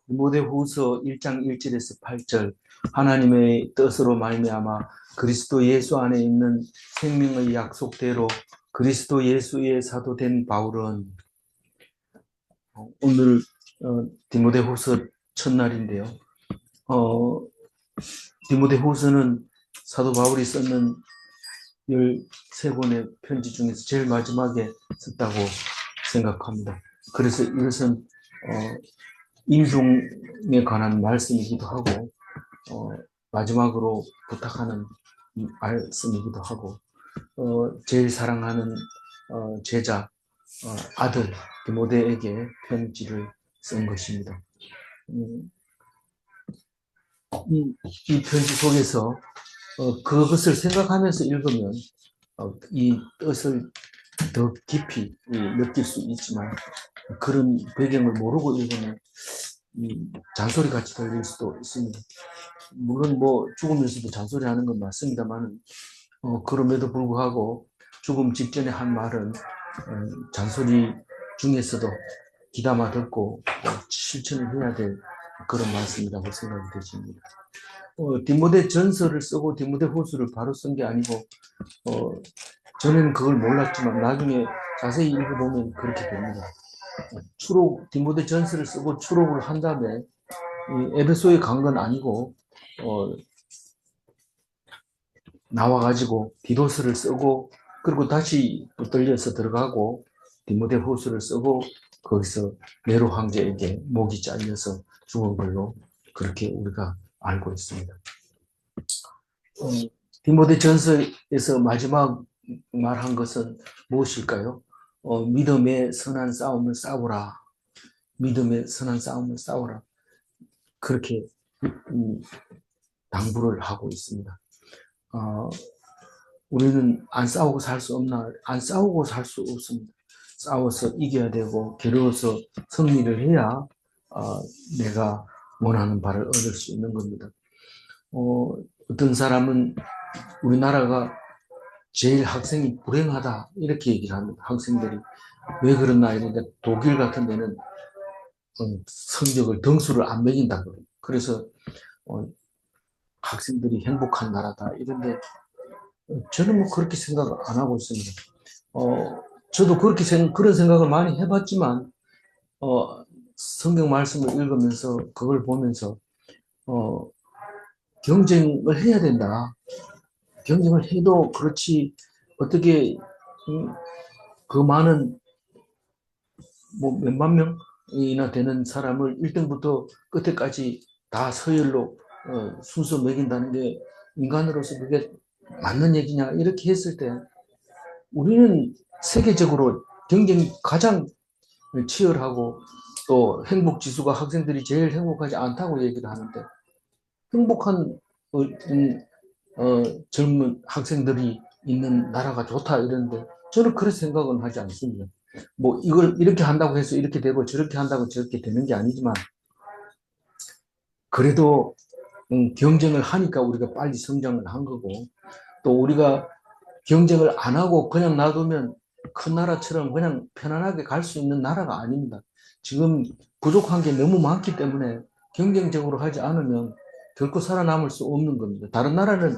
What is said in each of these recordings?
디모데후서 1장 1절에서 8절 하나님의 뜻으로 말미암아 그리스도 예수 안에 있는 생명의 약속대로 그리스도 예수의 사도된 바울은 오늘 디모데후서 첫날인데요. 디모데후서는 사도 바울이 썼는 13권의 편지 중에서 제일 마지막에 썼다고 생각합니다. 그래서 이것은 인종에 관한 말씀이기도 하고 마지막으로 부탁하는 말씀이기도 하고 제일 사랑하는 제자 아들 디모데에게 편지를 쓴 것입니다. 이 편지 속에서 그것을 생각하면서 읽으면 이 뜻을 더 깊이 느낄 수 있지만 그런 배경을 모르고 읽으면 잔소리 같이 들릴 수도 있습니다. 물론 뭐 죽으면서도 잔소리하는 건 맞습니다만 그럼에도 불구하고 죽음 직전에 한 말은 잔소리 중에서도 귀담아 듣고 실천을 해야 될 그런 말씀이라고 생각이 되십니다. 디모데 전서를 쓰고 디모데 후서를 바로 쓴 게 아니고 전에는 그걸 몰랐지만 나중에 자세히 읽어보면 그렇게 됩니다. 디모데 전서를 쓰고 추록을 한 다음에 에베소에 간 건 아니고 나와가지고 디도스를 쓰고 그리고 다시 붙들려서 들어가고 디모데 후서를 쓰고 거기서 네로 황제에게 목이 잘려서 죽은 걸로 그렇게 우리가 알고 있습니다. 디모데 전서에서 마지막 말한 것은 무엇일까요? 믿음의 선한 싸움을 싸우라. 믿음의 선한 싸움을 싸우라. 그렇게 당부를 하고 있습니다. 우리는 안 싸우고 살 수 없나? 안 싸우고 살 수 없습니다. 싸워서 이겨야 되고 겨루어서 승리를 해야 내가 원하는 바를 얻을 수 있는 겁니다. 어떤 사람은 우리나라가 제일 학생이 불행하다 이렇게 얘기를 합니다. 학생들이 왜 그러나 이러니까 독일 같은 데는 성적을 등수를 안 매긴다 그래요. 그래서 학생들이 행복한 나라다 이런데 저는 뭐 그렇게 생각 안 하고 있습니다. 저도 그런 생각을 많이 해봤지만 성경 말씀을 읽으면서 그걸 보면서 경쟁을 해야 된다. 경쟁을 해도 그렇지 어떻게 그 많은 뭐 몇만 명이나 되는 사람을 1등부터 끝에까지 다 서열로 순서 매긴다는 게 인간으로서 그게 맞는 얘기냐 이렇게 했을 때 우리는 세계적으로 경쟁이 가장 치열하고 또 행복 지수가 학생들이 제일 행복하지 않다고 얘기를 하는데 행복한 젊은 학생들이 있는 나라가 좋다 이러는데 저는 그런 생각은 하지 않습니다. 뭐 이걸 이렇게 한다고 해서 이렇게 되고 저렇게 한다고 저렇게 되는 게 아니지만 그래도 경쟁을 하니까 우리가 빨리 성장을 한 거고 또 우리가 경쟁을 안 하고 그냥 놔두면 큰 나라처럼 그냥 편안하게 갈 수 있는 나라가 아닙니다. 지금 부족한 게 너무 많기 때문에 경쟁적으로 하지 않으면 결코 살아남을 수 없는 겁니다. 다른 나라는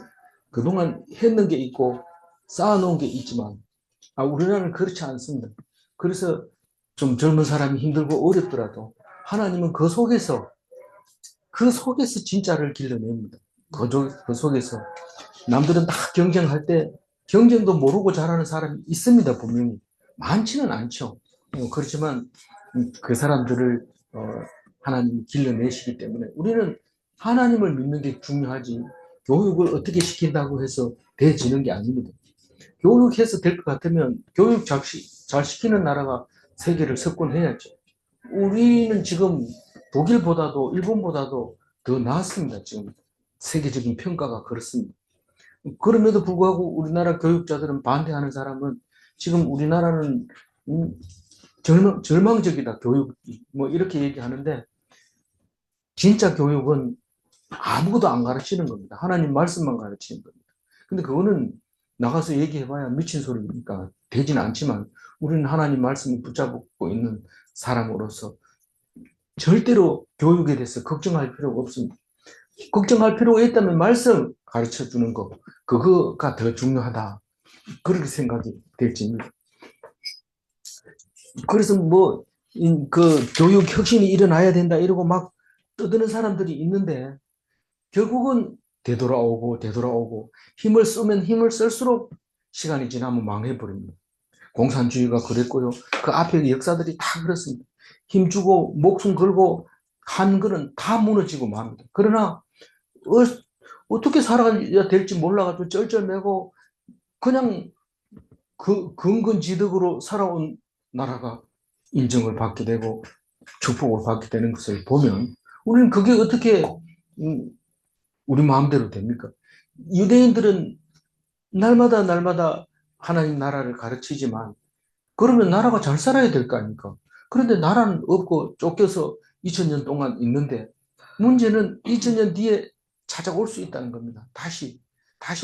그동안 했는 게 있고 쌓아놓은 게 있지만 우리나라는 그렇지 않습니다. 그래서 좀 젊은 사람이 힘들고 어렵더라도 하나님은 그 속에서 진짜를 길러냅니다. 그 속에서 남들은 다 경쟁할 때 경쟁도 모르고 잘하는 사람이 있습니다. 분명히 많지는 않죠. 그렇지만 그 사람들을 하나님이 길러내시기 때문에 우리는 하나님을 믿는 게 중요하지 교육을 어떻게 시킨다고 해서 돼지는 게 아닙니다. 교육해서 될 것 같으면 교육 잘 시키는 나라가 세계를 석권해야죠. 우리는 지금 독일보다도 일본보다도 더 나았습니다. 지금 세계적인 평가가 그렇습니다. 그럼에도 불구하고 우리나라 교육자들은 반대하는 사람은 지금 우리나라는 절망적이다 교육 뭐 이렇게 얘기하는데 진짜 교육은 아무것도 안 가르치는 겁니다. 하나님 말씀만 가르치는 겁니다. 근데 그거는 나가서 얘기해봐야 미친 소리니까 되지는 않지만 우리는 하나님 말씀을 붙잡고 있는 사람으로서 절대로 교육에 대해서 걱정할 필요가 없습니다. 걱정할 필요가 있다면 말씀 가르쳐 주는 거, 그거가 더 중요하다. 그렇게 생각이 될지입니다. 그래서 뭐, 그 교육 혁신이 일어나야 된다 이러고 막 떠드는 사람들이 있는데, 결국은 되돌아오고 힘을 쓰면 힘을 쓸수록 시간이 지나면 망해버립니다. 공산주의가 그랬고요. 그 앞에 역사들이 다 그렇습니다. 힘주고 목숨 걸고 한 거는 다 무너지고 맙니다. 그러나 어떻게 살아야 될지 몰라가지고 쩔쩔매고 그냥 그 근근지득으로 살아온 나라가 인정을 받게 되고 축복을 받게 되는 것을 보면 우리는 그게 어떻게 우리 마음대로 됩니까? 유대인들은 날마다 하나님 나라를 가르치지만 그러면 나라가 잘 살아야 될 거 아닙니까? 그런데 나라는 없고 쫓겨서 2000년 동안 있는데 문제는 2000년 뒤에 찾아올 수 있다는 겁니다. 다시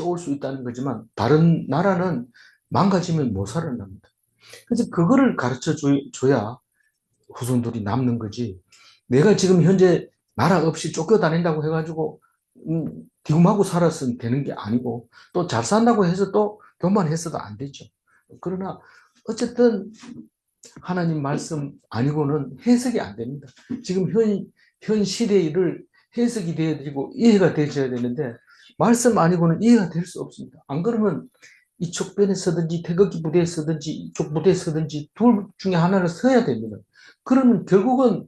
올 수 있다는 거지만 다른 나라는 망가지면 못 살아납니다. 그래서 그거를 가르쳐 줘야 후손들이 남는 거지. 내가 지금 현재 나라 없이 쫓겨다닌다고 해가지고 기금하고 살았으면 되는 게 아니고 또 잘 산다고 해서 또 교만했어도 안 되죠. 그러나 어쨌든 하나님 말씀 아니고는 해석이 안 됩니다. 지금 현 시대를 해석이 되어지고 이해가 되셔야 되는데 말씀 아니고는 이해가 될 수 없습니다. 안 그러면 이쪽 편에 서든지 태극기 부대에 서든지 이쪽 부대에 서든지 둘 중에 하나를 서야 됩니다. 그러면 결국은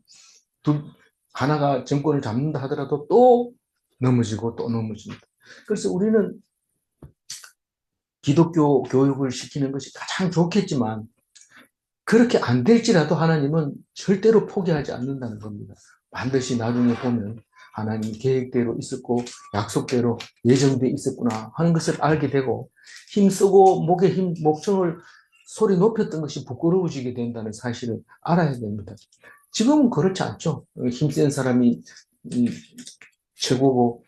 하나가 정권을 잡는다 하더라도 또 넘어지고 또 넘어집니다. 그래서 우리는 기독교 교육을 시키는 것이 가장 좋겠지만 그렇게 안 될지라도 하나님은 절대로 포기하지 않는다는 겁니다. 반드시 나중에 보면 하나님 계획대로 있었고 약속대로 예정되어 있었구나 하는 것을 알게 되고 힘쓰고 목청을 소리 높였던 것이 부끄러워지게 된다는 사실을 알아야 됩니다. 지금은 그렇지 않죠. 힘센 사람이 최고고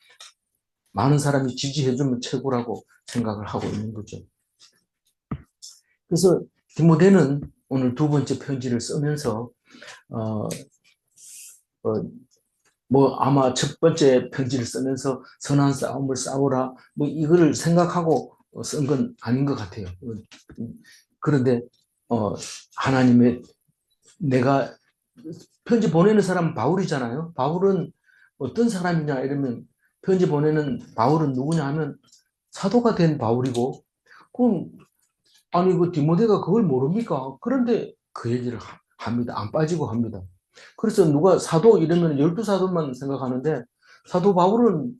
많은 사람이 지지해주면 최고라고 생각을 하고 있는 거죠. 그래서 디모데는 오늘 두 번째 편지를 쓰면서 뭐 아마 첫 번째 편지를 쓰면서 선한 싸움을 싸우라 뭐 이거를 생각하고 쓴 건 아닌 것 같아요. 그런데 하나님의 내가 편지 보내는 사람은 바울이잖아요. 바울은 어떤 사람이냐 이러면 편지 보내는 바울은 누구냐 하면 사도가 된 바울이고 그럼 아니 그 디모데가 그걸 모릅니까? 그런데 그 얘기를 합니다. 안 빠지고 합니다. 그래서 누가 사도 이러면 12사도만 생각하는데 사도 바울은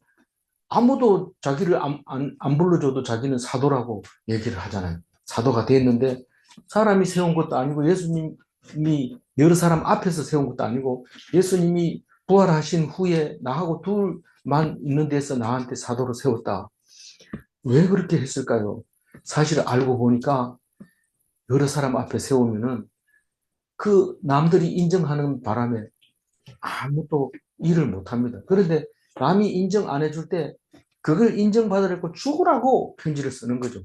아무도 자기를 안 불러줘도 자기는 사도라고 얘기를 하잖아요. 사도가 됐는데 사람이 세운 것도 아니고 예수님이 여러 사람 앞에서 세운 것도 아니고 예수님이 부활하신 후에 나하고 둘만 있는 데서 나한테 사도로 세웠다. 왜 그렇게 했을까요? 사실 알고 보니까 여러 사람 앞에 세우면은 그 남들이 인정하는 바람에 아무도 일을 못 합니다. 그런데 남이 인정 안 해줄 때 그걸 인정받으려고 죽으라고 편지를 쓰는 거죠.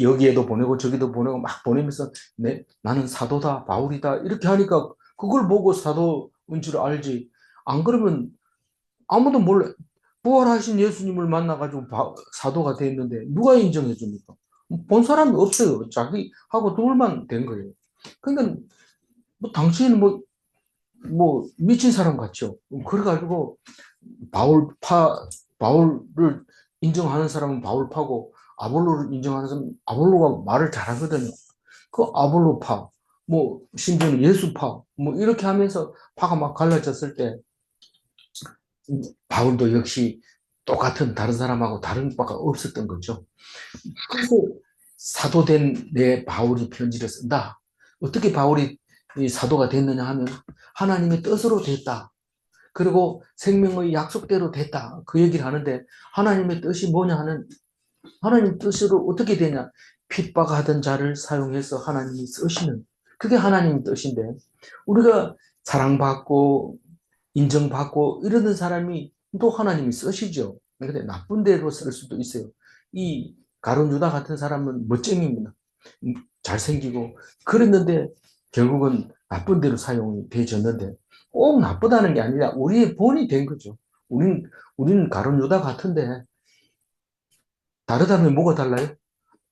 여기에도 보내고 저기도 보내고 막 보내면서 나는 사도다, 바울이다 이렇게 하니까 그걸 보고 사도인 줄 알지. 안 그러면 아무도 몰라. 부활하신 예수님을 만나가지고 사도가 됐는데 누가 인정해 줍니까? 본 사람이 없어요. 자기하고 둘만 된 거예요. 그러니까 뭐 당신은 뭐 미친 사람 같죠. 그래가지고 바울을 인정하는 사람은 바울파고 아볼로를 인정하는 사람은 아볼로가 말을 잘하거든요. 그 아볼로파, 뭐 심지어는 예수파, 뭐 이렇게 하면서 파가 막 갈라졌을 때 바울도 역시 똑같은 다른 사람하고 다른 바가 없었던 거죠. 그래서 사도된 내 바울이 편지를 쓴다. 어떻게 바울이 사도가 됐느냐 하면 하나님의 뜻으로 됐다. 그리고 생명의 약속대로 됐다. 그 얘기를 하는데 하나님의 뜻이 뭐냐 하는 하나님 뜻으로 어떻게 되냐. 핍박하던 자를 사용해서 하나님이 쓰시는 그게 하나님 뜻인데 우리가 사랑받고 인정받고 이러는 사람이 또 하나님이 쓰시죠. 근데 나쁜 대로 쓸 수도 있어요. 이 가룟 유다 같은 사람은 멋쟁이입니다. 잘생기고 그랬는데 결국은 나쁜 대로 사용이 되어졌는데 꼭 나쁘다는 게 아니라 우리의 본이 된 거죠. 우리는 가룟 유다 같은데 다르다면 뭐가 달라요?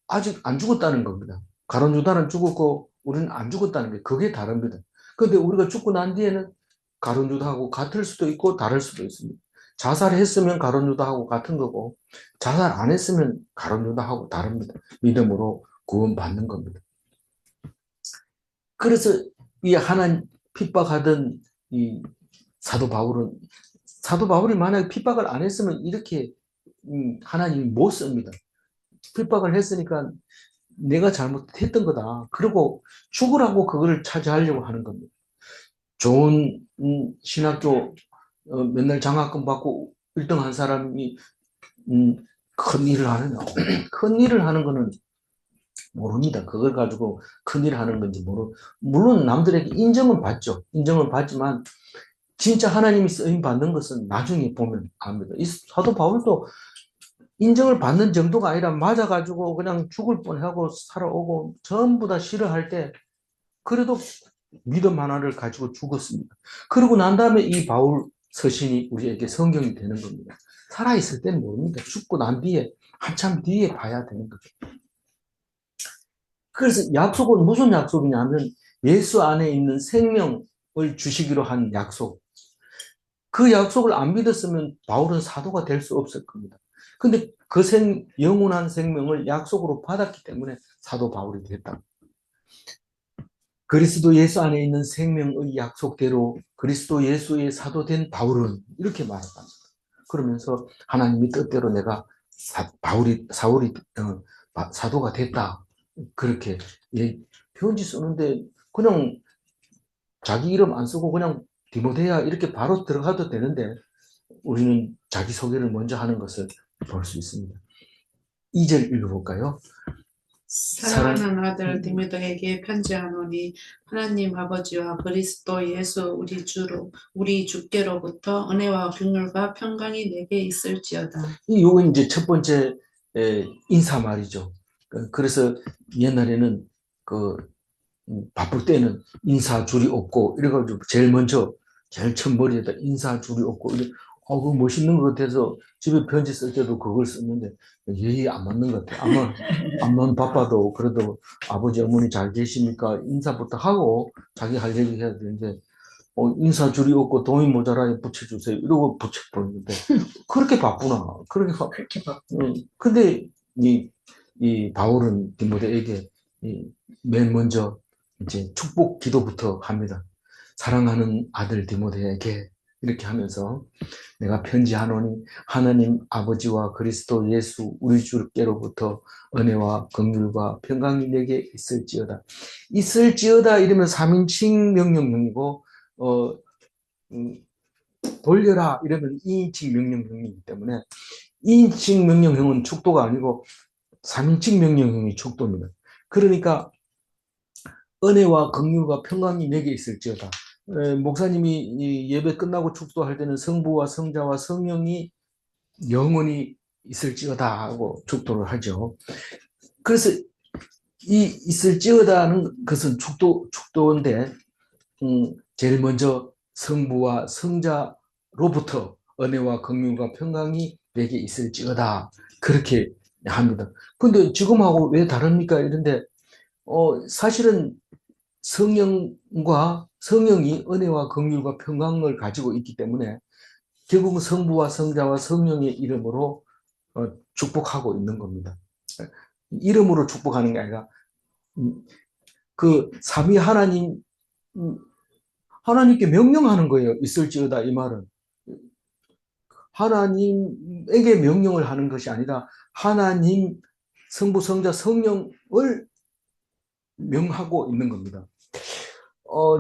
아직 안 죽었다는 겁니다. 가룟 유다는 죽었고 우리는 안 죽었다는 게 그게 다릅니다. 그런데 우리가 죽고 난 뒤에는 가룟 유다하고 같을 수도 있고 다를 수도 있습니다. 자살했으면 가룟 유다하고 같은 거고 자살 안 했으면 가룟 유다하고 다릅니다. 믿음으로 구원받는 겁니다. 그래서 이 하나님 핍박하던 이 사도 바울이 만약 핍박을 안 했으면 이렇게 하나님이 못 씁니다. 핍박을 했으니까 내가 잘못했던 거다. 그리고 죽으라고 그걸 차지하려고 하는 겁니다. 좋은 신학교 맨날 장학금 받고 1등 한 사람이 큰 일을 하느냐. 큰 일을 하는 거는 모릅니다. 그걸 가지고 큰 일을 하는 건지 물론 남들에게 인정은 받죠. 인정은 받지만 진짜 하나님이 쓰임 받는 것은 나중에 보면 압니다. 이 사도 바울도 인정을 받는 정도가 아니라 맞아가지고 그냥 죽을 뻔하고 살아오고 전부 다 싫어할 때 그래도 믿음 하나를 가지고 죽었습니다. 그러고 난 다음에 이 바울 서신이 우리에게 성경이 되는 겁니다. 살아있을 때는 모릅니다. 죽고 난 뒤에 한참 뒤에 봐야 되는 거죠. 그래서 약속은 무슨 약속이냐면 예수 안에 있는 생명을 주시기로 한 약속. 그 약속을 안 믿었으면 바울은 사도가 될 수 없을 겁니다. 근데 그 영원한 생명을 약속으로 받았기 때문에 사도 바울이 됐다. 그리스도 예수 안에 있는 생명의 약속대로 그리스도 예수의 사도된 바울은 이렇게 말했답니다. 그러면서 하나님의 뜻대로 내가 사울이 사도가 됐다. 그렇게 편지 쓰는데 그냥 자기 이름 안 쓰고 그냥 디모데야 이렇게 바로 들어가도 되는데 우리는 자기소개를 먼저 하는 것을 볼 수 있습니다. 2절 읽어볼까요? 사랑하는 아들 디모데에게 편지하노니 하나님 아버지와 그리스도 예수 우리 주께로부터 은혜와 긍휼과 평강이 내게 있을지어다. 이거 이제 첫 번째 인사말이죠. 그래서 옛날에는 바쁠 때는 인사줄이 없고 이래가지고 제일 처음 머리에다 인사줄이 없고 그거 멋있는 것 같아서 집에 편지 쓸 때도 그걸 썼는데 예의 안 맞는 것 같아요. 아마 바빠도 그래도 아버지 어머니 잘 계십니까 인사부터 하고 자기 할 얘기 해야 되는데 인사줄이 없고 돈이 모자라니 붙여주세요 이러고 붙여버리는데 그렇게 바쁘나 그렇게 근데 이 바울은 디모데에게 맨 먼저 이제 축복 기도부터 합니다. 사랑하는 아들 디모데에게 이렇게 하면서 내가 편지하노니 하나님 아버지와 그리스도 예수 우리 주께로부터 은혜와 긍휼과 평강이 내게 있을지어다 이러면 3인칭 명령형이고 돌려라 이러면 2인칭 명령형이기 때문에 2인칭 명령형은 축도가 아니고 3인칭 명령형이 축도입니다. 그러니까 은혜와 긍휼과 평강이 내게 있을지어다. 목사님이 예배 끝나고 축도할 때는 성부와 성자와 성령이 영원히 있을지어다 하고 축도를 하죠. 그래서 이 있을지어다는 것은 축도인데 제일 먼저 성부와 성자로부터 은혜와 긍휼과 평강이 내게 있을지어다 그렇게 합니다. 근데 지금하고 왜 다릅니까? 이런데 사실은 성령이 은혜와 긍휼과 평강을 가지고 있기 때문에 결국은 성부와 성자와 성령의 이름으로 축복하고 있는 겁니다. 이름으로 축복하는 게 아니라 그 삼위 하나님께 명령하는 거예요. 있을지어다 이 말은 하나님에게 명령을 하는 것이 아니라 하나님 성부 성자 성령을 명하고 있는 겁니다.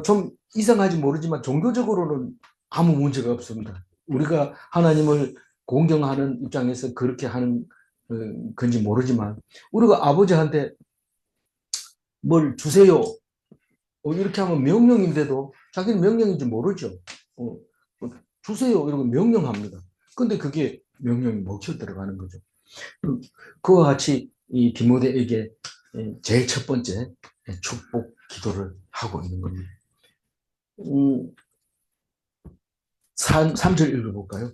좀 이상하지 모르지만 종교적으로는 아무 문제가 없습니다. 우리가 하나님을 공경하는 입장에서 그렇게 하는 건지 모르지만 우리가 아버지한테 뭘 주세요 이렇게 하면 명령인데도 자기는 명령인지 모르죠. 주세요 이러고 명령합니다. 근데 그게 명령이 먹혀 들어가는 거죠. 그와 같이 이 디모데에게 제일 첫 번째 축복 기도를 하고 있는 겁니다. 3절 읽어볼까요?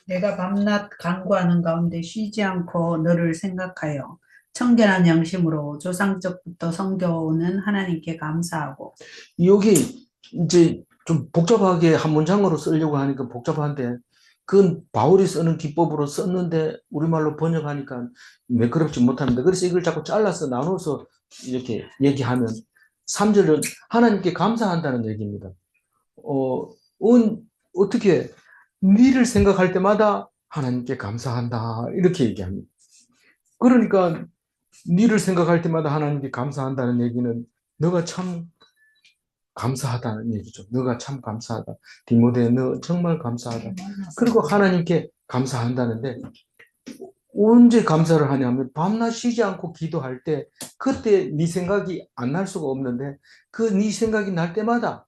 내가 밤낮 간구하는 가운데 쉬지 않고 너를 생각하여 청결한 양심으로 조상적부터 섬겨오는 하나님께 감사하고. 여기 이제 좀 복잡하게 한 문장으로 쓰려고 하니까 복잡한데, 그건 바울이 쓰는 기법으로 썼는데 우리말로 번역하니까 매끄럽지 못합니다. 그래서 이걸 자꾸 잘라서 나눠서 이렇게 얘기하면 3절은 하나님께 감사한다는 얘기입니다. 어떻게 니를 생각할 때마다 하나님께 감사한다 이렇게 얘기합니다. 그러니까 니를 생각할 때마다 하나님께 감사한다는 얘기는 너가 참 감사하다는 얘기죠. 너가 참 감사하다. 디모데 너 정말 감사하다. 그리고 하나님께 감사한다는데 언제 감사를 하냐면 밤낮 쉬지 않고 기도할 때 그때 네 생각이 안 날 수가 없는데 그 네 생각이 날 때마다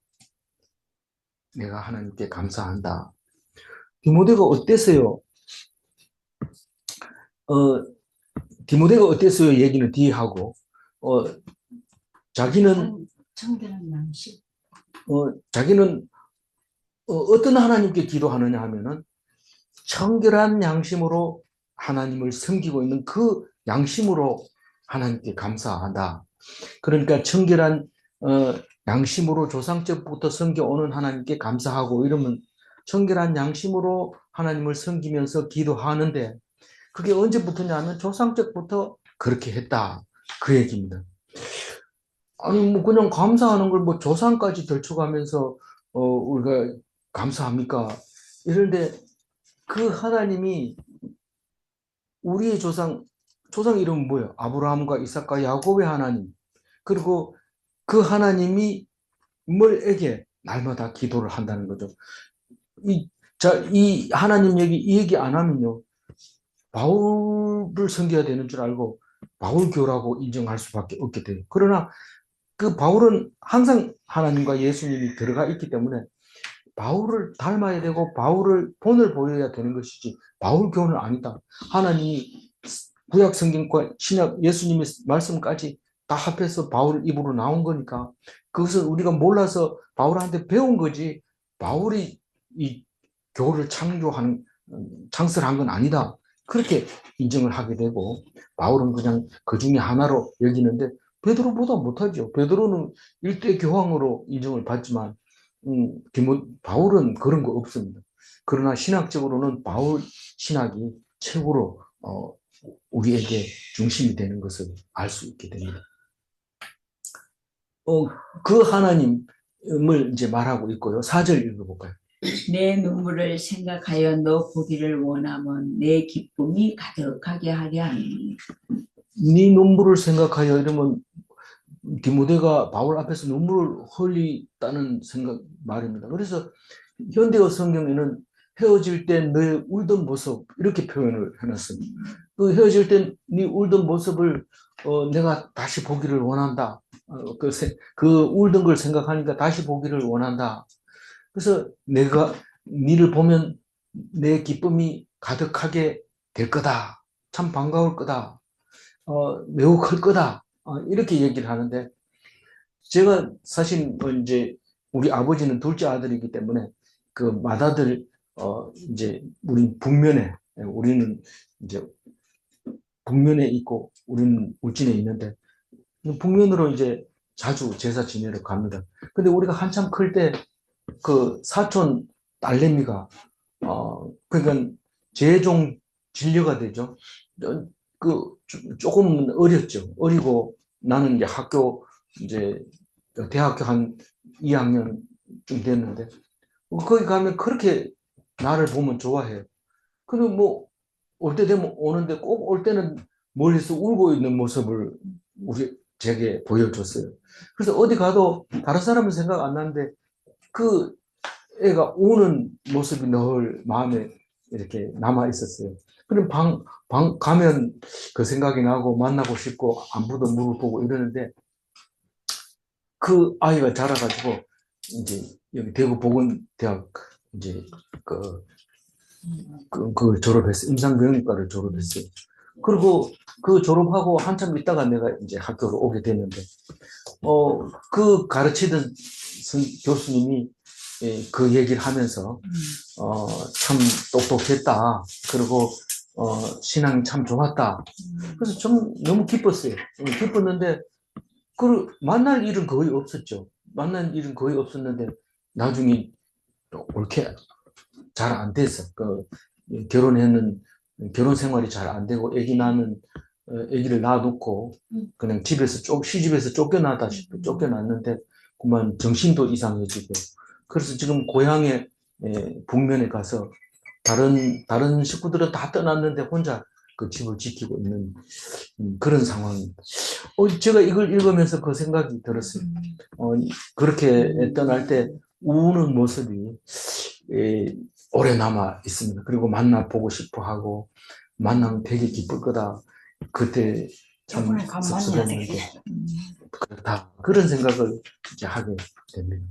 내가 하나님께 감사한다. 디모데가 어땠어요? 디모데가 어땠어요? 얘기는 뒤에 하고 자기는 청결한 양심. 자기는 어떤 하나님께 기도하느냐 하면은 청결한 양심으로 하나님을 섬기고 있는 그 양심으로 하나님께 감사한다. 그러니까 청결한 양심으로 조상적부터 섬겨오는 하나님께 감사하고 이러면 청결한 양심으로 하나님을 섬기면서 기도하는데 그게 언제부터냐면 조상적부터 그렇게 했다. 그 얘기입니다. 아니 뭐 그냥 감사하는 걸 뭐 조상까지 들춰가면서 우리가 감사합니까? 이런데 그 하나님이 우리의 조상 이름은 뭐예요? 아브라함과 이삭과 야곱의 하나님. 그리고 그 하나님이 뭘에게 날마다 기도를 한다는 거죠. 이 하나님 이 얘기 안 하면요. 바울을 섬겨야 되는 줄 알고 바울교라고 인정할 수밖에 없게 돼요. 그러나 그 바울은 항상 하나님과 예수님이 들어가 있기 때문에 바울을 닮아야 되고 바울을 본을 보여야 되는 것이지 바울교는 아니다. 하나님이 구약 성경과 신약 예수님의 말씀까지 다 합해서 바울 입으로 나온 거니까 그것을 우리가 몰라서 바울한테 배운 거지 바울이 이 교를 창설한 건 아니다. 그렇게 인정을 하게 되고 바울은 그냥 그 중에 하나로 여기는데 베드로보다 못하죠. 베드로는 일대 교황으로 인정을 받지만 바울은 그런 거 없습니다. 그러나 신학적으로는 바울 신학이 최고로 우리에게 중심이 되는 것을 알 수 있게 됩니다. 그 하나님을 이제 말하고 있고요. 4절 읽어볼까요? 내 눈물을 생각하여 너 보기를 원하면 내 기쁨이 가득하게 하게 하니. 네 눈물을 생각하여 이러면 디모데가 바울 앞에서 눈물을 흘리다는 말입니다. 그래서 현대어 성경에는 헤어질 때 너 울던 모습 이렇게 표현을 해놨습니다. 그 헤어질 때 네 울던 모습을 내가 다시 보기를 원한다. 그 울던 걸 생각하니까 다시 보기를 원한다. 그래서 내가 니를 보면 내 기쁨이 가득하게 될 거다. 참 반가울 거다. 매우 클 거다. 이렇게 얘기를 하는데 제가 사실 이제 우리 아버지는 둘째 아들이기 때문에 그 맏아들 이제 우리는 이제 북면에 있고 우리는 울진에 있는데 북면으로 이제 자주 제사 지내러 갑니다. 근데 우리가 한참 클 때 그 사촌 딸내미가 그러니까 제종 진료가 되죠. 그 조금 어렸죠. 어리고 나는 이제 이제 대학교 한 2학년쯤 됐는데 거기 가면 그렇게 나를 보면 좋아해요. 근데 뭐 올 때 되면 오는데 꼭 올 때는 멀리서 울고 있는 모습을 제게 보여줬어요. 그래서 어디 가도 다른 사람은 생각 안 나는데 그 애가 우는 모습이 늘 마음에 이렇게 남아 있었어요. 그럼 가면 그 생각이 나고 만나고 싶고 안부도 물어보고 이러는데 그 아이가 자라가지고 이제 여기 대구 보건대학 이제 그 졸업했어요. 임상병리과를 졸업했어요. 그리고 그 졸업하고 한참 있다가 내가 이제 학교로 오게 됐는데 그 가르치던 교수님이 그 얘기를 하면서 참 똑똑했다. 그리고 신앙이 참 좋았다. 그래서 좀 너무 기뻤어요. 기뻤는데 만날 일은 거의 없었죠. 만날 일은 거의 없었는데 나중에 옳게 잘 안 됐어. 결혼했는 결혼 생활이 잘 안 되고 아기를 낳아놓고 그냥 시집에서 쫓겨나다시피 쫓겨났는데 그만 정신도 이상해지고 그래서 지금 고향에 북면에 가서 다른 식구들은 다 떠났는데 혼자 그 집을 지키고 있는 그런 상황입니다. 제가 이걸 읽으면서 그 생각이 들었어요. 그렇게 떠날 때 우는 모습이 오래 남아 있습니다. 그리고 만나보고 싶어 하고 만나면 되게 기쁠 거다. 그때 참 저번에 가면 만나야 섭섭했는데 되겠다. 그렇다. 그런 생각을 이제 하게 됩니다.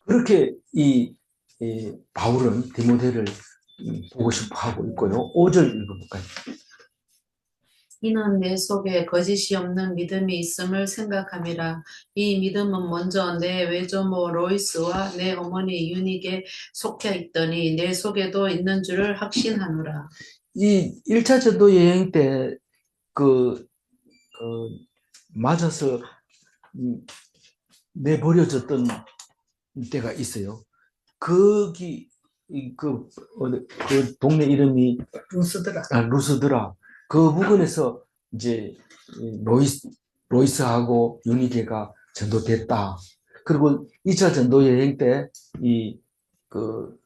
그렇게 이 바울은 디모데를 보고 싶어 하고 있고요. 5절 읽어볼까요? 이는 내 속에 거짓이 없는 믿음이 있음을 생각함이라. 이 믿음은 먼저 내 외조모 로이스와 내 어머니 유닉에 속해 있더니 내 속에도 있는 줄을 확신하노라. 이 1차 전도 여행 때 맞아서 내버려졌던 때가 있어요. 거기 그 동네 이름이 루스드라. 루스드라. 그 부근에서 이제 로이스하고 유니게가 전도됐다. 그리고 2차 전도 여행 때 그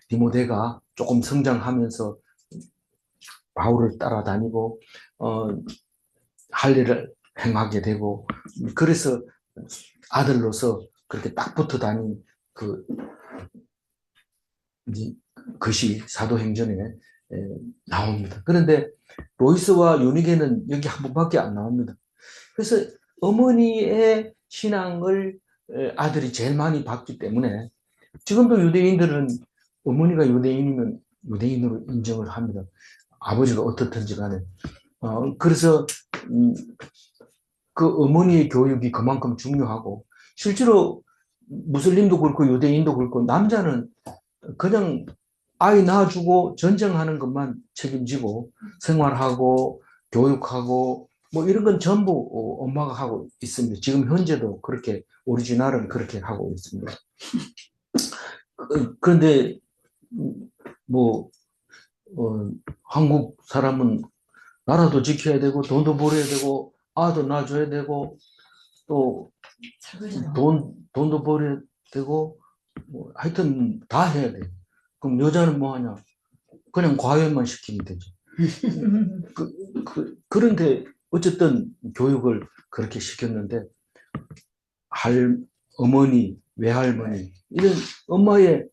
디모데가 조금 성장하면서 바울을 따라다니고 할례를 행하게 되고 그래서 아들로서 그렇게 딱 붙어 다닌 것이 사도행전에 나옵니다. 그런데 로이스와 유니게는 여기 한 번밖에 안 나옵니다. 그래서 어머니의 신앙을 아들이 제일 많이 받기 때문에 지금도 유대인들은 어머니가 유대인이면 유대인으로 인정을 합니다. 아버지가 어떻든지 간에. 그래서 그 어머니의 교육이 그만큼 중요하고 실제로 무슬림도 그렇고 유대인도 그렇고 남자는 그냥 아이 낳아주고 전쟁하는 것만 책임지고 생활하고 교육하고 뭐 이런 건 전부 엄마가 하고 있습니다. 지금 현재도 그렇게 오리지널은 그렇게 하고 있습니다. 그런데 뭐 한국 사람은 나라도 지켜야 되고 돈도 벌어야 되고 아도 낳아줘야 되고 또 돈도 벌어야 되고 뭐 하여튼 다 해야 돼. 그럼 여자는 뭐 하냐? 그냥 과외만 시키면 되죠. 그런데 어쨌든 교육을 그렇게 시켰는데 어머니, 외할머니 이런 엄마의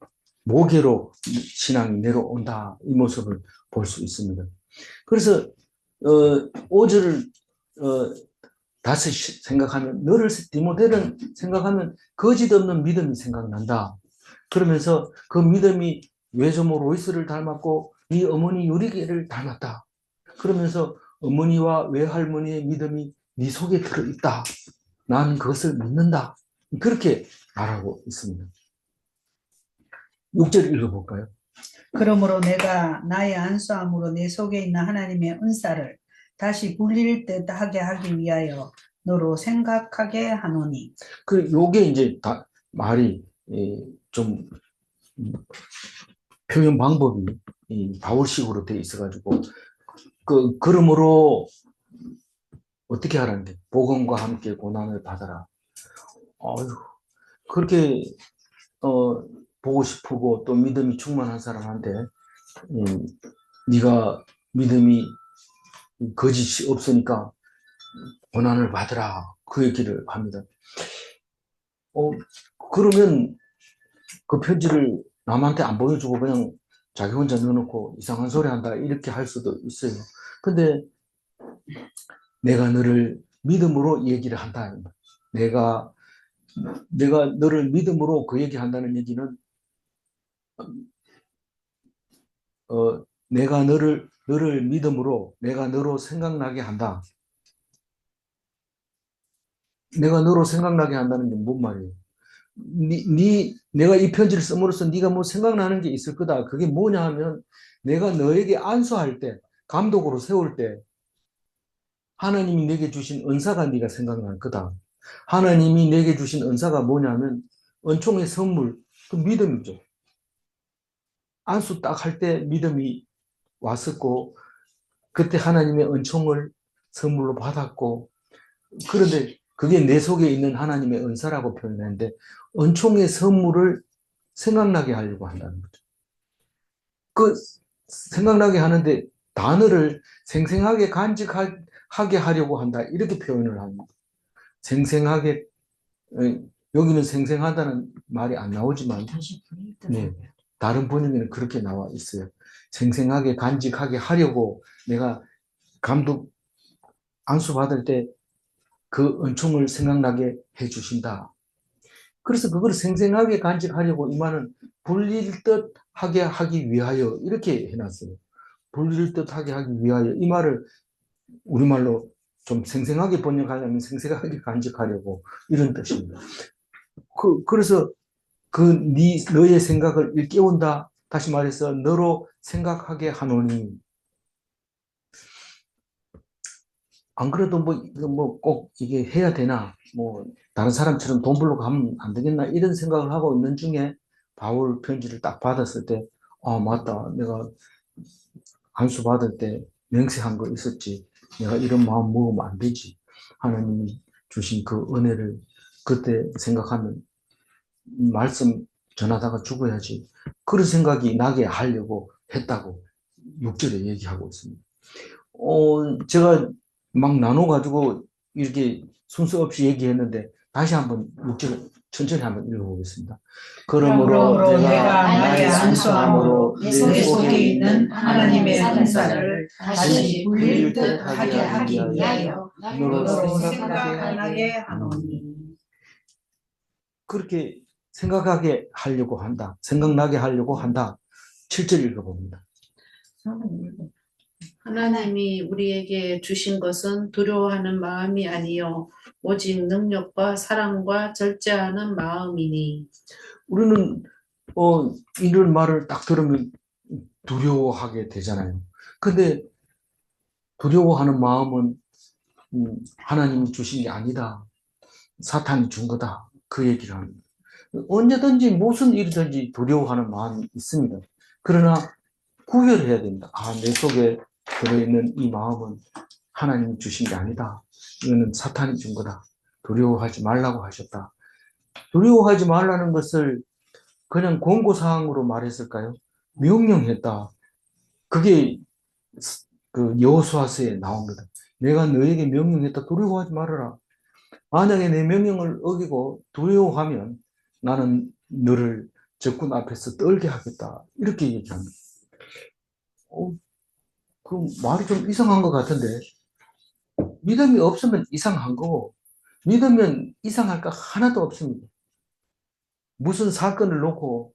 모계로 신앙이 내려온다 이 모습을 볼 수 있습니다. 그래서 5절을 다시 생각하면 디모데를 생각하면 거짓 없는 믿음이 생각난다. 그러면서 그 믿음이 외조모 로이스를 닮았고 네 어머니 유리게를 닮았다. 그러면서 어머니와 외할머니의 믿음이 네 속에 들어있다. 나는 그것을 믿는다. 그렇게 말하고 있습니다. 6절 읽어볼까요? 그러므로 내가 나의 안수함으로 내 속에 있는 하나님의 은사를 다시 불릴 듯 하게 하기 위하여 너로 생각하게 하노니. 요게 이제 말이 좀 표현 방법이 바울식으로 되어 있어가지고 그러므로 어떻게 하라는 게 복음과 함께 고난을 받아라. 그렇게 보고 싶고 또 믿음이 충만한 사람한테 네가 믿음이 거짓이 없으니까 고난을 받으라 그 얘기를 합니다. 그러면 그 편지를 남한테 안 보여주고 그냥 자기 혼자 넣어놓고 이상한 소리 한다 이렇게 할 수도 있어요. 근데 내가 너를 믿음으로 얘기를 한다. 내가 너를 믿음으로 그 얘기한다는 얘기는 내가 너를 믿음으로 내가 너로 생각나게 한다. 내가 너로 생각나게 한다는 게 뭔 말이에요? 내가 이 편지를 씀으로써 네가 뭐 생각나는 게 있을 거다. 그게 뭐냐 하면 내가 너에게 안수할 때, 감독으로 세울 때 하나님이 내게 주신 은사가 네가 생각날 거다. 하나님이 내게 주신 은사가 뭐냐면 은총의 선물, 그 믿음이죠. 안수 딱 할 때 믿음이 왔었고 그때 하나님의 은총을 선물로 받았고 그런데 그게 내 속에 있는 하나님의 은사라고 표현했는데 은총의 선물을 생각나게 하려고 한다는 거죠. 그 생각나게 하는데 단어를 생생하게 간직하게 하려고 한다 이렇게 표현을 합니다. 생생하게 여기는 생생하다는 말이 안 나오지만 네, 다른 번역에는 그렇게 나와 있어요. 생생하게 간직하게 하려고 내가 감독 안수 받을 때 그 은총을 생각나게 해주신다. 그래서 그걸 생생하게 간직하려고 이 말은 불릴 듯 하게 하기 위하여 이렇게 해놨어요. 불릴 듯 하게 하기 위하여 이 말을 우리말로 좀 생생하게 번역하려면 생생하게 간직하려고 이런 뜻입니다. 그래서 너의 생각을 일깨운다. 다시 말해서 너로 생각하게 하노니. 안 그래도 뭐 꼭 이게 해야 되나? 뭐 다른 사람처럼 돈 벌러 가면 안 되겠나? 이런 생각을 하고 있는 중에 바울 편지를 딱 받았을 때, 아, 맞다. 내가 안수 받을 때 맹세한 거 있었지. 내가 이런 마음 먹으면 안 되지. 하나님이 주신 그 은혜를 그때 생각하면 말씀 전하다가 죽어야지. 그런 생각이 나게 하려고 했다고 6절에 얘기하고 있습니다. 제가 막 나눠가지고 이렇게 순서 없이 얘기했는데 다시 한번 6절 천천히 한번 읽어보겠습니다. 그러므로 내가 나의 안수함으로 내 속에 있는 하나님의 은사를 다시 불릴 듯 하게 하기 위하여 너로 생각하게 하노니. 그렇게 생각하게 하려고 한다. 생각나게 하려고 한다. 7절 읽어봅니다. 하나님이 우리에게 주신 것은 두려워하는 마음이 아니요 오직 능력과 사랑과 절제하는 마음이니. 우리는 이런 말을 딱 들으면 두려워하게 되잖아요. 근데 두려워하는 마음은 하나님이 주신 게 아니다. 사탄이 준 거다. 그 얘기를 합니다. 언제든지 무슨 일이든지 두려워하는 마음이 있습니다. 그러나 구별해야 됩니다. 아, 내 속에 들어있는 이 마음은 하나님이 주신 게 아니다. 이거는 사탄이 준 거다. 두려워하지 말라고 하셨다. 두려워하지 말라는 것을 그냥 권고사항으로 말했을까요? 명령했다. 그게 그 여호수아서에 나옵니다. 내가 너에게 명령했다. 두려워하지 말아라. 만약에 내 명령을 어기고 두려워하면 나는 너를 적군 앞에서 떨게 하겠다. 이렇게 얘기합니다. 그 말이 좀 이상한 것 같은데 믿음이 없으면 이상한 거고 믿으면 이상할 거 하나도 없습니다. 무슨 사건을 놓고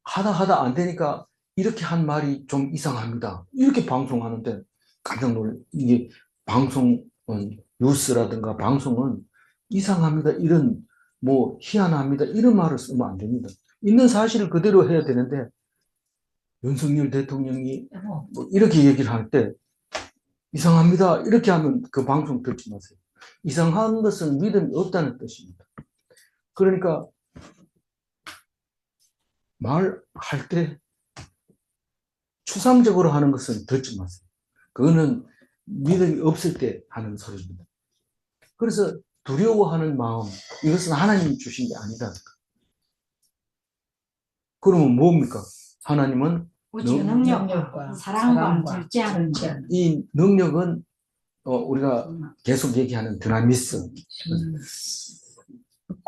하다 안 되니까 이렇게 한 말이 좀 이상합니다. 이렇게 방송하는데 깜짝 놀래. 이게 방송은 뉴스라든가 방송은 이상합니다. 이런 뭐 희한합니다. 이런 말을 쓰면 안 됩니다. 있는 사실을 그대로 해야 되는데 윤석열 대통령이 뭐 이렇게 얘기를 할 때 이상합니다. 이렇게 하면 그 방송 듣지 마세요. 이상한 것은 믿음이 없다는 뜻입니다. 그러니까 말할 때 추상적으로 하는 것은 듣지 마세요. 그거는 믿음이 없을 때 하는 소리입니다. 그래서 두려워하는 마음, 이것은 하나님이 주신 게 아니다. 그러면 뭡니까? 하나님은 오직 능력과 사랑과 절제하는 것. 이 능력은 우리가 계속 얘기하는 드나미스,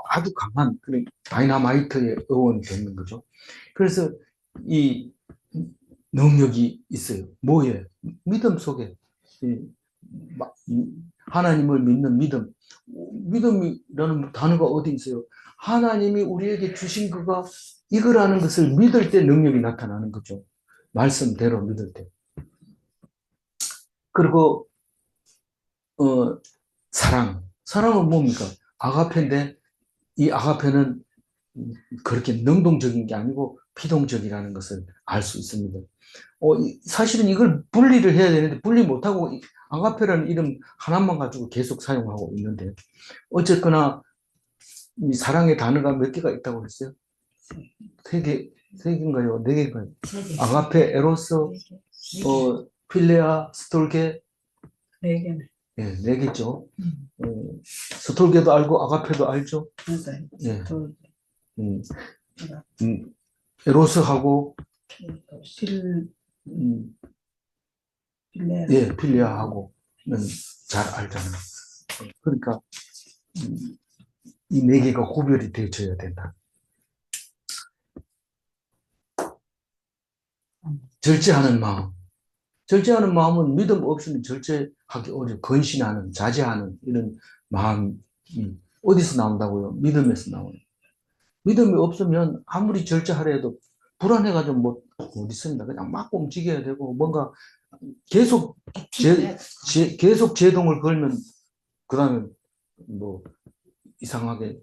아주 강한 그런 다이나마이트의 어원이 되는 거죠. 그래서 이 능력이 있어요. 뭐예요? 믿음 속에 하나님을 믿는 믿음. 믿음이라는 단어가 어디 있어요? 하나님이 우리에게 주신 거가 이거라는 것을 믿을 때 능력이 나타나는 거죠. 말씀대로 믿을 때. 그리고 사랑. 사랑은 뭡니까? 아가페인데 이 아가페는 그렇게 능동적인 게 아니고 피동적이라는 것을 알 수 있습니다. 사실은 이걸 분리를 해야 되는데 분리 못하고 아가페라는 이름 하나만 가지고 계속 사용하고 있는데 어쨌거나 이 사랑의 단어가 몇 개가 있다고 했어요? 세 개인가요? 네 개인가요? 아가페, 에로스, 필레아, 스톨게, 네 개는. 네, 네 개죠. 스톨게도 알고 아가페도 알죠? 맞아요. 네. 또 음, 에로스하고 필레아. 예, 필레아하고는 잘 알잖아요. 그러니까 이 네 개가 구별이 되어져야 된다. 절제하는 마음. 절제하는 마음은 믿음 없이는 절제하기 어려워. 근신하는, 자제하는 이런 마음이 어디서 나온다고요? 믿음에서 나와요. 믿음이 없으면 아무리 절제하려 해도 불안해가지고 못 있습니다. 그냥 막 움직여야 되고 뭔가 계속 계속 제동을 걸면 그 다음에 뭐 이상하게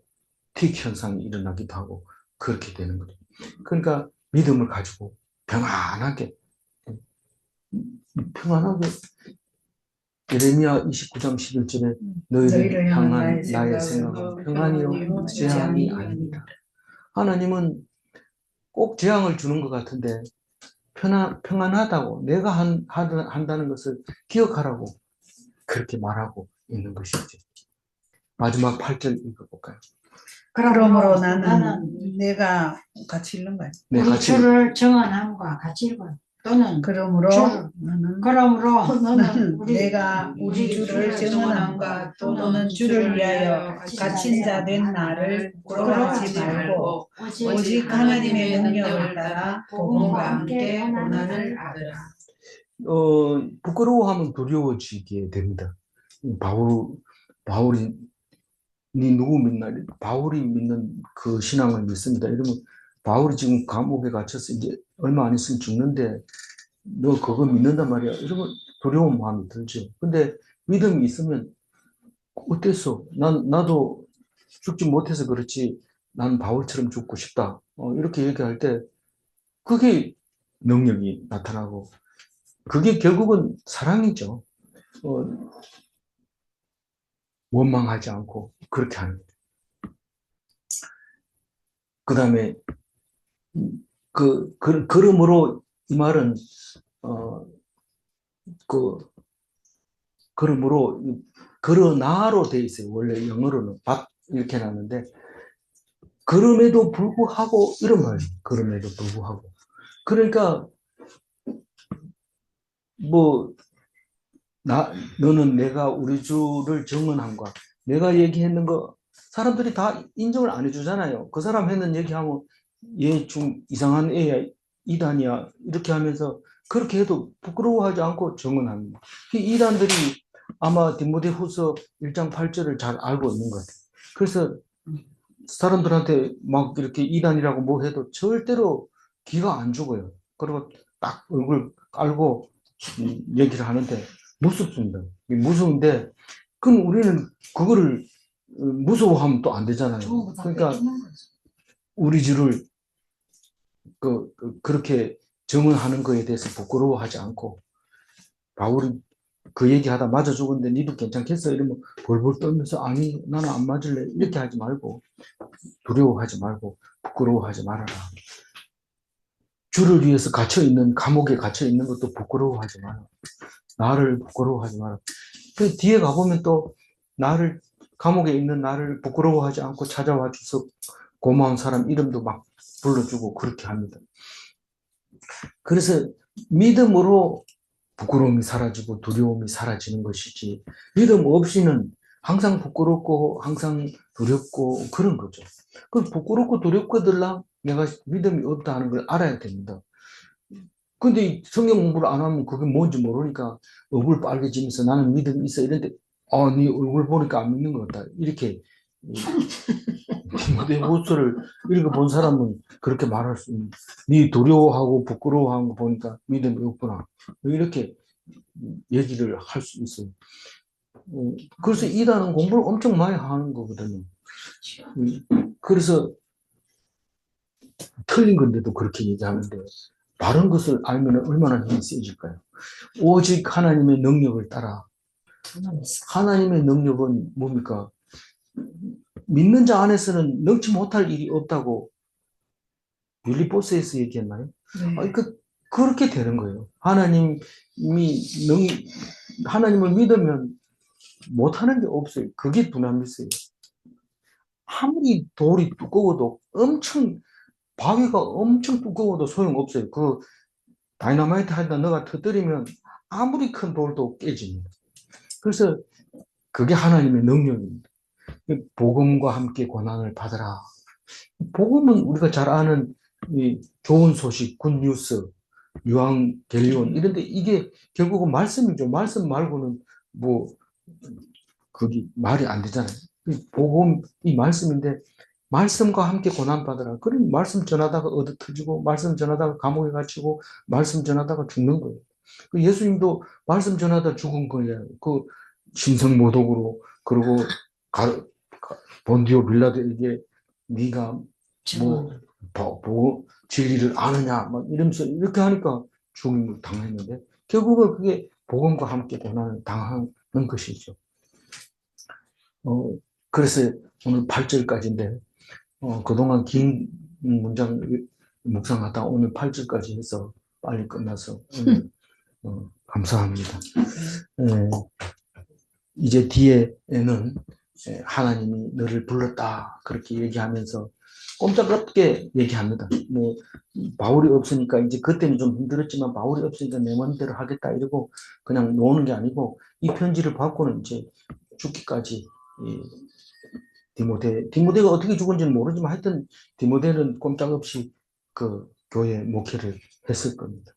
틱 현상이 일어나기도 하고 그렇게 되는 거죠. 그러니까 믿음을 가지고 평안하게 예레미야 29장 11절에 너희를 향한 나의 생각은 평안이요 재앙이 아닙니다. 하나님은 꼭 재앙을 주는 것 같은데 평안하다고 내가 한다는 것을 기억하라고 그렇게 말하고 있는 것이죠. 마지막 8절 읽어볼까요? 그러므로 나는 내가 같이 읽는 거예요. 네, 우리 같이 주를 정언함과 같이 읽어요. 또는 그러므로 주를. 나는 너는 내가 우리 주를 정언함과 또는 주를 위하여 갇힌 자 된 나를 부끄러워하지 말고 오직 하나님의 능력을 따라 복음과 함께 고난을 받으라. 부끄러워하면 두려워지게 됩니다. 바울이 니 누구 믿나? 바울이 믿는 그 신앙을 믿습니다. 이러면 바울이 지금 감옥에 갇혀서 이제 얼마 안 있으면 죽는데 너 그거 믿는단 말이야. 이러면 두려운 마음이 들죠. 근데 믿음이 있으면 어땠어? 나도 죽지 못해서 그렇지. 난 바울처럼 죽고 싶다. 이렇게 얘기할 때 그게 능력이 나타나고 그게 결국은 사랑이죠. 원망하지 않고 그렇게 하는 거예요. 그 다음에 그러므로 이 말은 그러므로 그러나로 돼 있어요. 원래 영어로는 but 이렇게 나왔는데 그럼에도 불구하고 이런 말이에요. 그럼에도 불구하고 그러니까 뭐 너는 내가 우리 주를 정언함과 내가 얘기했는 거 사람들이 다 인정을 안 해주잖아요. 그 사람 했는 얘기하면 얘 좀 이상한 애야, 이단이야 이렇게 하면서 그렇게 해도 부끄러워하지 않고 정언합니다. 이 이단들이 아마 디모데후서 1장 8절을 잘 알고 있는 것 같아요. 그래서 사람들한테 막 이렇게 이단이라고 뭐 해도 절대로 귀가 안 죽어요. 그리고 딱 얼굴 깔고 얘기를 하는데 무섭습니다. 무서운데 그럼 우리는 그거를 무서워하면 또 안 되잖아요. 그러니까 우리 주를 그렇게 정언하는 거에 대해서 부끄러워하지 않고 바울이 그 얘기하다 맞아 죽었는데 니도 괜찮겠어? 이러면 벌벌 떨면서 아니 나는 안 맞을래 이렇게 하지 말고 두려워하지 말고 부끄러워하지 말아라. 주를 위해서 갇혀있는 감옥에 갇혀있는 것도 부끄러워하지 마라. 나를 부끄러워하지 마라. 그 뒤에 가보면 또 나를 감옥에 있는 나를 부끄러워하지 않고 찾아와 줘서 고마운 사람 이름도 막 불러주고 그렇게 합니다. 그래서 믿음으로 부끄러움이 사라지고 두려움이 사라지는 것이지 믿음 없이는 항상 부끄럽고 항상 두렵고 그런 거죠. 그 부끄럽고 두렵거들랑 내가 믿음이 없다 하는 걸 알아야 됩니다. 근데 성경 공부를 안 하면 그게 뭔지 모르니까 얼굴 빨개지면서 나는 믿음이 있어 이런데 네 얼굴 보니까 안 믿는 것 같다 이렇게 디모데후서를 읽어본 사람은 그렇게 말할 수 있는 네 두려워하고 부끄러워하는 거 보니까 믿음이 없구나 이렇게 얘기를 할 수 있어요. 그래서 이단은 공부를 엄청 많이 하는 거거든요. 그래서 틀린 건데도 그렇게 얘기하는데 바른 것을 알면 얼마나 힘이 세질까요? 오직 하나님의 능력을 따라. 하나님의 능력은 뭡니까? 믿는 자 안에서는 능치 못할 일이 없다고 빌립보서에서 얘기했나요? 그렇게 되는 거예요. 하나님을 믿으면 못하는 게 없어요. 그게 두나미스예요. 아무리 돌이 두꺼워도 바위가 엄청 두꺼워도 소용없어요. 그 다이너마이트 하다 너가 터뜨리면 아무리 큰 돌도 깨집니다. 그래서 그게 하나님의 능력입니다. 복음과 함께 고난을 받으라. 복음은 우리가 잘 아는 이 좋은 소식, 굿뉴스, 유앙겔리온 이런데 이게 결국은 말씀이죠. 말씀 말고는 그게 말이 안 되잖아요. 복음이 말씀인데 말씀과 함께 고난받으라. 그럼 말씀 전하다가 얻어 터지고 말씀 전하다가 감옥에 갇히고 말씀 전하다가 죽는 거예요. 예수님도 말씀 전하다 죽은 거예요. 그 신성모독으로. 그리고 본디오 빌라도에게 네가 진리를 아느냐 막 이러면서 이렇게 하니까 죽임을 당했는데 결국은 그게 복음과 함께 고난을 당하는 것이죠. 그래서 오늘 8절까지인데 그동안 긴 문장 묵상하다 오늘 8절까지 해서 빨리 끝나서 오늘 감사합니다. 이제 뒤에는 하나님이 너를 불렀다 그렇게 얘기하면서 꼼짝없게 얘기합니다. 바울이 없으니까 이제 그때는 좀 힘들었지만 바울이 없으니까 내 마음대로 하겠다 이러고 그냥 노는 게 아니고 이 편지를 받고는 이제 죽기까지 디모데가 어떻게 죽은지는 모르지만 하여튼 디모데는 꼼짝없이 그 교회 목회를 했을 겁니다.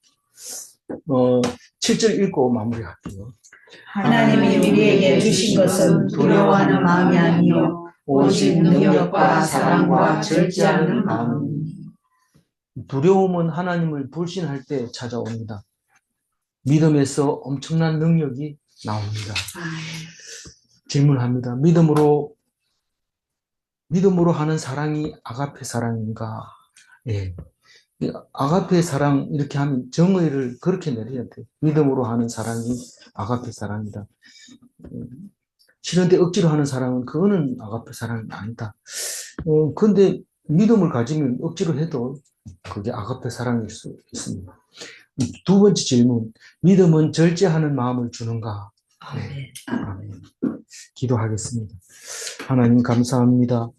7절 읽고 마무리할게요. 하나님이 우리에게 주신 것은 두려워하는 마음이 아니요 오직 능력과 사랑과 절제하는 마음. 두려움은 하나님을 불신할 때 찾아옵니다. 믿음에서 엄청난 능력이 나옵니다. 질문합니다. 믿음으로 하는 사랑이 아가페 사랑인가? 예. 아가페 사랑 이렇게 하면 정의를 그렇게 내려야 돼요. 믿음으로 하는 사랑이 아가페 사랑이다. 싫은데 억지로 하는 사랑은 그거는 아가페 사랑이 아니다. 근데 믿음을 가지면 억지로 해도 그게 아가페 사랑일 수 있습니다. 두 번째 질문. 믿음은 절제하는 마음을 주는가? 네. 아멘. 기도하겠습니다. 하나님 감사합니다.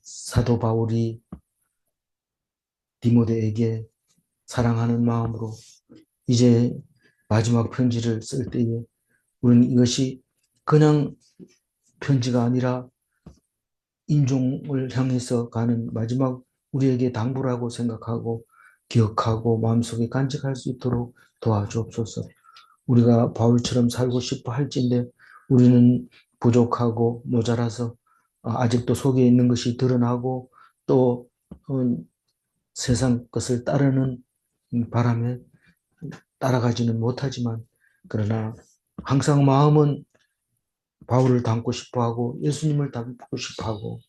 사도 바울이 디모데에게 사랑하는 마음으로 이제 마지막 편지를 쓸 때에 우리는 이것이 그냥 편지가 아니라 인종을 향해서 가는 마지막 우리에게 당부라고 생각하고 기억하고 마음속에 간직할 수 있도록 도와주옵소서. 우리가 바울처럼 살고 싶어 할진데 우리는 부족하고 모자라서 아직도 속에 있는 것이 드러나고 또 세상 것을 따르는 바람에 따라가지는 못하지만 그러나 항상 마음은 바울을 닮고 싶어하고 예수님을 닮고 싶어하고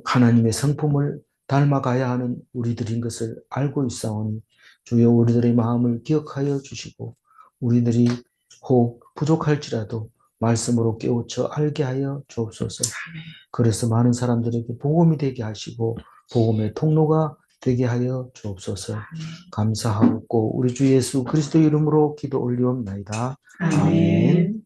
하나님의 성품을 닮아가야 하는 우리들인 것을 알고 있사오니 주여 우리들의 마음을 기억하여 주시고 우리들이 혹 부족할지라도 말씀으로 깨우쳐 알게 하여 주옵소서. 그래서 많은 사람들에게 복음이 되게 하시고 복음의 통로가 되게 하여 주옵소서. 감사하고 우리 주 예수 그리스도 이름으로 기도 올리옵나이다. 아멘.